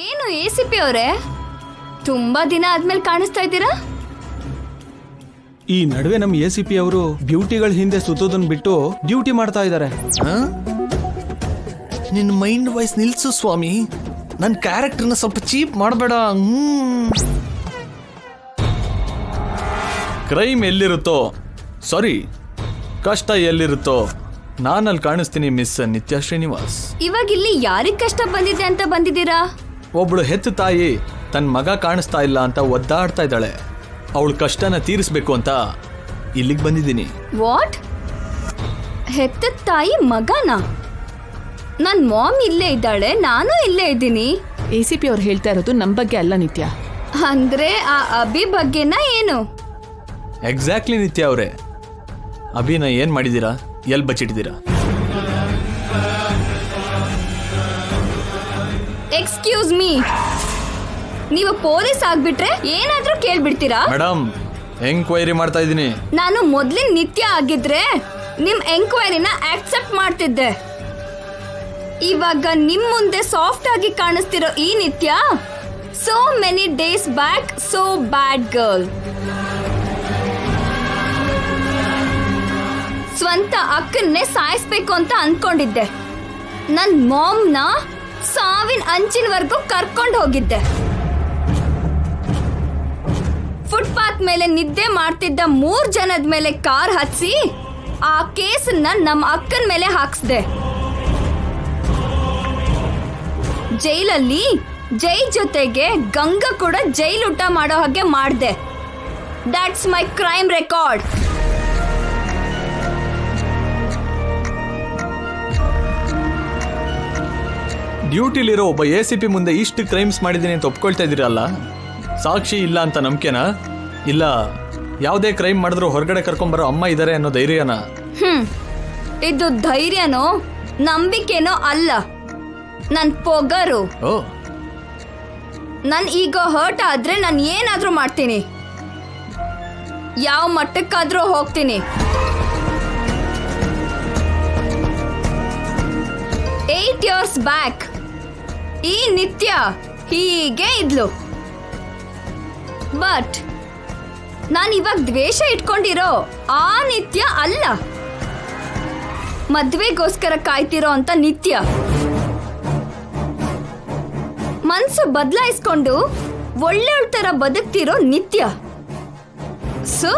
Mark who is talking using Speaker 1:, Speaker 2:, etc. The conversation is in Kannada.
Speaker 1: ಏನು ACP ಅವರೇ, ತುಂಬಾ ದಿನ ಆದ್ಮೇಲೆ ಕಾಣಿಸ್ತಾ ಇದ್ದೀರಾ?
Speaker 2: ಈ ನಡುವೆ ನಮ್ಮ ACP ಅವರು ಬ್ಯೂಟಿಗಳ ಹಿಂದೆ ಸುತ್ತೋದನ್ನ ಬಿಟ್ಟು ಡ್ಯೂಟಿ ಮಾಡ್ತಾ ಇದ್ದಾರೆ.
Speaker 3: ನಿನ್ನ ಮೈಂಡ್ ವಾಯ್ಸ್ ನಿಲ್ಸು ಸ್ವಾಮಿ. ನನ್ನ ಕ್ಯಾರೆಕ್ಟರ್ನ ಸ್ವಲ್ಪ ಚೀಪ್ ಮಾಡಬೇಡ. ಕ್ರೈಮ್ ಎಲ್ಲಿರುತ್ತೋ, ಸಾರಿ ಕಷ್ಟ ಎಲ್ಲಿರುತ್ತೋ ನಾನಲ್ಲಿ ಕಾಣಿಸ್ತೀನಿ ಮಿಸ್ ನಿತ್ಯಾ ಶ್ರೀನಿವಾಸ್.
Speaker 1: ಇವಾಗ ಇಲ್ಲಿ ಯಾರಿಗ್ ಕಷ್ಟ ಬಂದಿದೆ ಅಂತ ಬಂದಿದ್ದೀರಾ?
Speaker 3: ಒಬ್ಳು ಹೆತ್ತ ತಾಯಿ ತನ್ನ ಮಗ ಕಾಣಿಸ್ತಾ ಇಲ್ಲ ಅಂತ ಒದ್ದಾಡ್ತಾ ಇದ್ದಾಳೆ. ಅವಳ ಕಷ್ಟನ ತೀರಿಸ್ಬೇಕು ಅಂತ ಇಲ್ಲಿಗೆ ಬಂದಿದ್ದೀನಿ.
Speaker 1: ವಾಟ್? ಹೆತ್ತ ತಾಯಿ ಮಗನ? ನನ್ ಮಾಮ್ ಇಲ್ಲೇ ಇದ್ದಾಳೆ, ನಾನು ಇಲ್ಲೇ ಇದ್ದೀನಿ.
Speaker 4: ACP ಅವ್ರು ಹೇಳ್ತಾ ಇರೋದು ನಮ್ ಬಗ್ಗೆ ಅಲ್ಲ ನಿತ್ಯ.
Speaker 1: ಅಂದ್ರೆ ಆ ಅಭಿ ಬಗ್ಗೆನಾ ಏನು?
Speaker 3: ಎಕ್ಸಾಕ್ಟ್ಲಿ ನಿತ್ಯ ಅವರೇ. ಅಭಿನ ಏನ್ ಮಾಡಿದ್ದೀರಾ, ಎಲ್ಲಿ ಬಚ್ಚಿಟ್ಟಿದ್ದೀರಾ?
Speaker 1: ಎಕ್ಸ್ಕ್ಯೂಸ್ ಮೀ, ನೀವು ಪೊಲೀಸ್ ಆಗ್ಬಿಟ್ರೆ ಏನಾದ್ರೂ ಕೇಳ್ಬಿಡ್ತೀರಾ?
Speaker 3: ಮೇಡಮ್, ಎಂಕ್ವೈರಿ ಮಾಡ್ತಾ ಇದ್ದೀನಿ.
Speaker 1: ನಾನು ಮೊದ್ಲಿನ ನಿತ್ಯ ಆಗಿದ್ರೆ ನಿಮ್ ಎಂಕ್ವೈರಿನ ಆಕ್ಸೆಪ್ಟ್ ಮಾಡ್ತಿದ್ದೆ. ಇವಾಗ ನಿಮ್ ಮುಂದೆ ಸಾಫ್ಟ್ ಆಗಿ ಕಾಣಿಸ್ತಿರೋ ಈ ನಿತ್ಯ, so many days back so bad girl. ಸ್ವಂತ ಅಕ್ಕನ್ನೇ ಸಾಯಿಸ್ಬೇಕು ಅಂತ ಅನ್ಕೊಂಡಿದ್ದೆ. ನನ್ ಮಾಮ್ನ ಸಾವಿನ ಅಂಚಿನವರೆಗೂ ಕರ್ಕೊಂಡು ಹೋಗಿದ್ದೆ. ಫುಟ್ಪಾತ್ ಮೇಲೆ ನಿದ್ದೆ ಮಾಡ್ತಿದ್ದ 3 ಜನದ ಮೇಲೆ ಕಾರ್ ಹತ್ಸಿ ಆ ಕೇಸನ್ನ ನಮ್ಮ ಅಕ್ಕನ ಮೇಲೆ ಹಾಕ್ಸ್ದೆ. ಜೈಲಲ್ಲಿ ಜೈ ಜೊತೆಗೆ ಗಂಗಾ ಕೂಡ ಜೈಲ್ ಊಟ ಮಾಡೋ ಹಾಗೆ ಮಾಡ್ದೆ. That's my crime record.
Speaker 3: ಡ್ಯೂಟಿಲಿರೋ ಒಬ್ಬ ACP ಮುಂದೆ ಇಷ್ಟು ಕ್ರೈಮ್ಸ್ ಮಾಡಿದ್ದೀನಿ ಅಂತ ಒಪ್ಕೊಳ್ತಾ ಇದ್ದೀರಲ್ಲ, ಸಾಕ್ಷಿ ಇಲ್ಲ ಅಂತ ನಂಬಿಕೆನಾ? ಇಲ್ಲ ಯಾವುದೇ ಕ್ರೈಮ್ ಮಾಡಿದ್ರು ಹೊರಗಡೆ ಕರ್ಕೊಂಬರೋ ಅಮ್ಮ ಇದ್ದಾರೆ ಅನ್ನೋ ಧೈರ್ಯನಾ?
Speaker 1: ಇದು ಧೈರ್ಯನೋ ನಂಬಿಕೆನೋ ಅಲ್ಲ, ನನ್ ಪೊಗರು.
Speaker 3: ಓ,
Speaker 1: ನನ್ ಈಗೋ ಹರ್ಟ್ ಆದ್ರೆ ನಾನು ಏನಾದ್ರೂ ಮಾಡ್ತೀನಿ, ಯಾವ ಮಟ್ಟಕ್ಕಾದ್ರೂ ಹೋಗ್ತೀನಿ. 8 years ಬ್ಯಾಕ್ ಈ ನಿತ್ಯ ಹೀಗೆ ಇದ್ಲು. ಬಟ್ ನಾನು ಇವಾಗ ದ್ವೇಷ ಇಟ್ಕೊಂಡಿರೋ ಆ ನಿತ್ಯ ಅಲ್ಲ, ಮದ್ವೆಗೋಸ್ಕರ ಕಾಯ್ತಿರೋ ಅಂತ ನಿತ್ಯ. ಮನ್ಸು ಬದಲಾಯಿಸ್ಕೊಂಡು ಒಳ್ಳೆಯವಳ ತರ ಬದುಕ್ತಿರೋ ನಿತ್ಯ. ಸೊ